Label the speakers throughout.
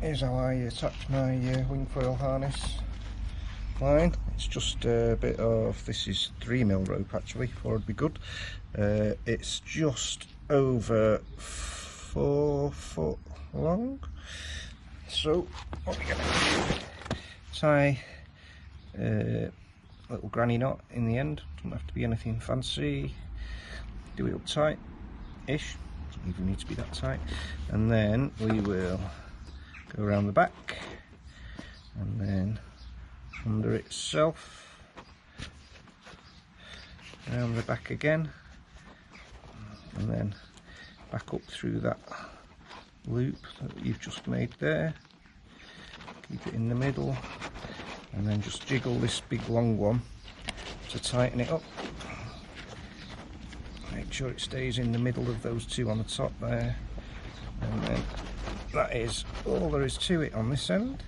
Speaker 1: here's how I attach my Wingfoil harness line. It's just a bit of, this is 3mm rope actually, thought it'd be good. It's just over 4 foot long. So what we're going to do, tie a little granny knot in the end. Doesn't have to be anything fancy. Do it up tight-ish, doesn't even need to be that tight. And then we will go around the back and then under itself, around the back again, and then back up through that loop that you've just made there. Keep it in the middle and then just jiggle this big long one to tighten it up. Make sure it stays in the middle of those two on the top there, and then that is all there is to it on this end.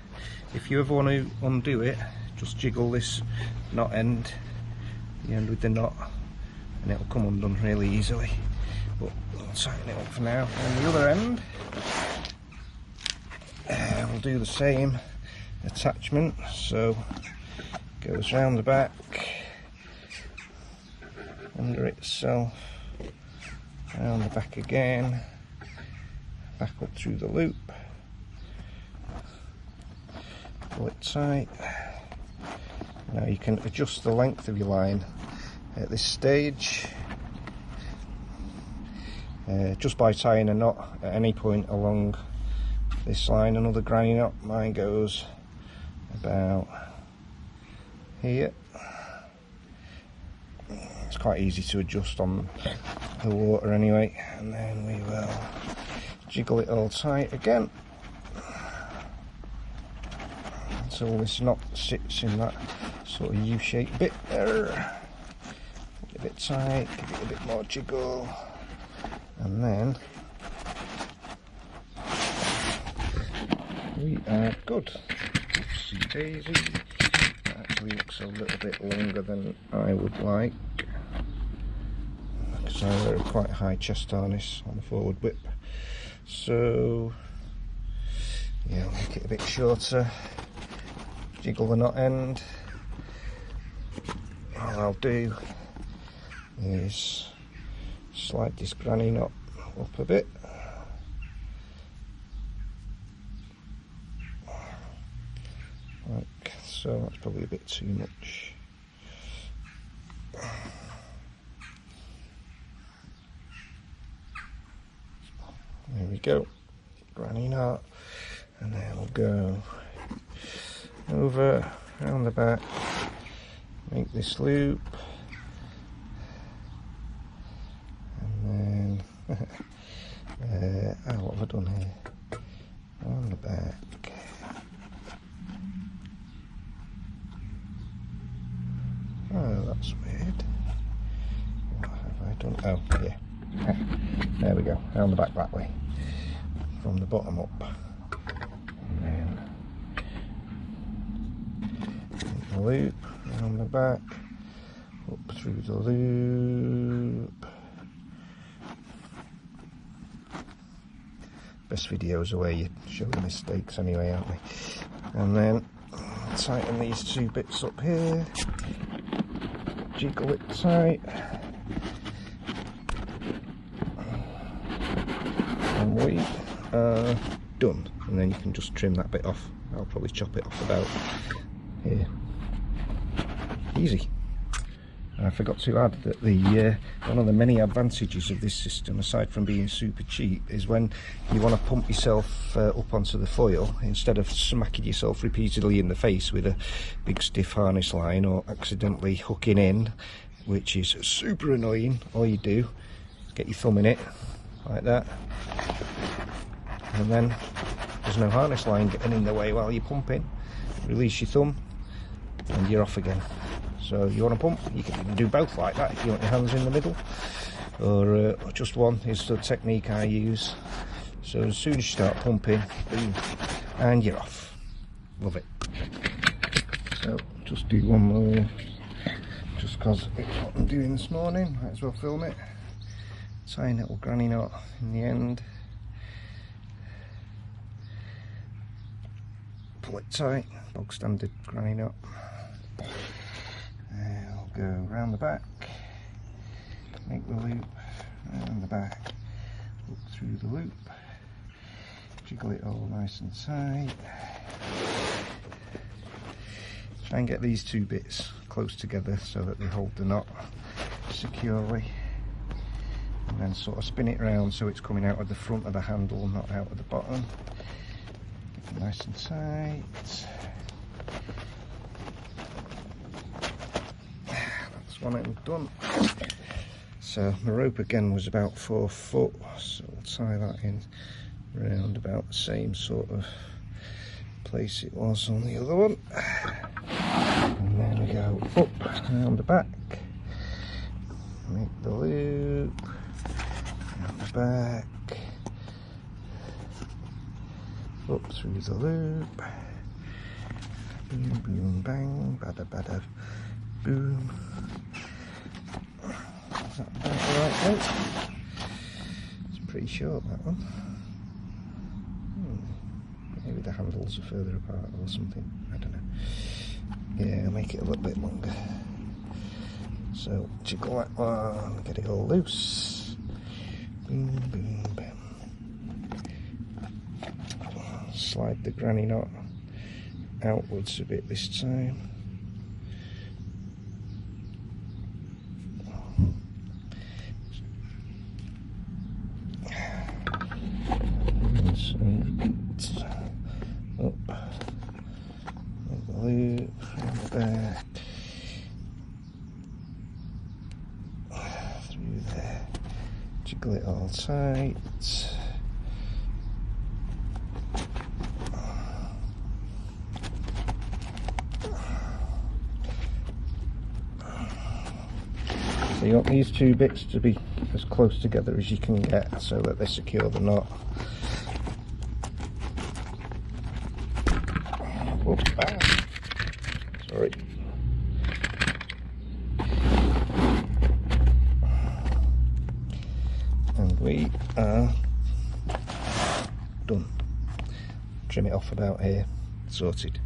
Speaker 1: If you ever want to undo it, just jiggle this knot end, the end with the knot, and it'll come undone really easily. But we'll tighten it up for now. On the other end, we'll do the same attachment. So it goes round the back, under itself, round the back again, back up through the loop, pull it tight. Now you can adjust the length of your line at this stage just by tying a knot at any point along this line. Another granny knot, mine goes about here. It's quite easy to adjust on the water anyway, and then we will jiggle it all tight again until this knot sits in that sort of U-shaped bit there. Put it a bit tight, give it a bit more jiggle, and then we are good. Oopsie daisy. That actually looks a little bit longer than I would like, because I wear a quite high chest harness on the forward whip. So yeah, I'll make it a bit shorter. Jiggle the knot end. All I'll do is slide this granny knot up a bit. Like so, that's probably a bit too much. There we go, granny knot, and then we'll go over, around the back, make this loop, and then what have I done here? On the back. Oh, that's weird. What have I done? Oh, yeah. There we go, around the back that way, from the bottom up. And then the loop around the back, up through the loop. Best videos are where you show the mistakes anyway, aren't they? And then tighten these two bits up here, jiggle it tight, and we are done. And then you can just trim that bit off. I'll probably chop it off about here. Easy. And I forgot to add that the one of the many advantages of this system, aside from being super cheap, is when you want to pump yourself up onto the foil, instead of smacking yourself repeatedly in the face with a big stiff harness line or accidentally hooking in, which is super annoying, all you do is get your thumb in it like that, and then there's no harness line getting in the way while you're pumping. Release your thumb and you're off again. So you want to pump, you can even do both like that if you want your hands in the middle, or just one is the technique I use. So as soon as you start pumping, boom, and you're off. Love it. So just do one more, just because it's what I'm doing this morning, might as well film it. Tiny little granny knot in the end. pull it tight, bog standard granny knot. I'll go round the back, make the loop, round the back, look through the loop, jiggle it all nice and tight. Try and get these two bits close together so that they hold the knot securely, and then sort of spin it around so it's coming out of the front of the handle, not out of the bottom. Get it nice and tight. That's one end done. So my rope again was about 4 foot, so we'll tie that in around about the same sort of place it was on the other one. And then we go up around the back, make the loop, around the back, up through the loop, boom, boom, bang, bada, bada, boom. Is that about the right length? It's pretty short, that one. Maybe the handles are further apart or something, I don't know. Yeah, I'll make it a little bit longer. So jiggle that one, get it all loose. Boom, boom, bam. Slide the granny knot outwards a bit this time. Up, make the loop from the back, through there, jiggle it all tight. So you want these two bits to be as close together as you can get so that they secure the knot. Oh, sorry. And we are done. Trim it off about here, sorted.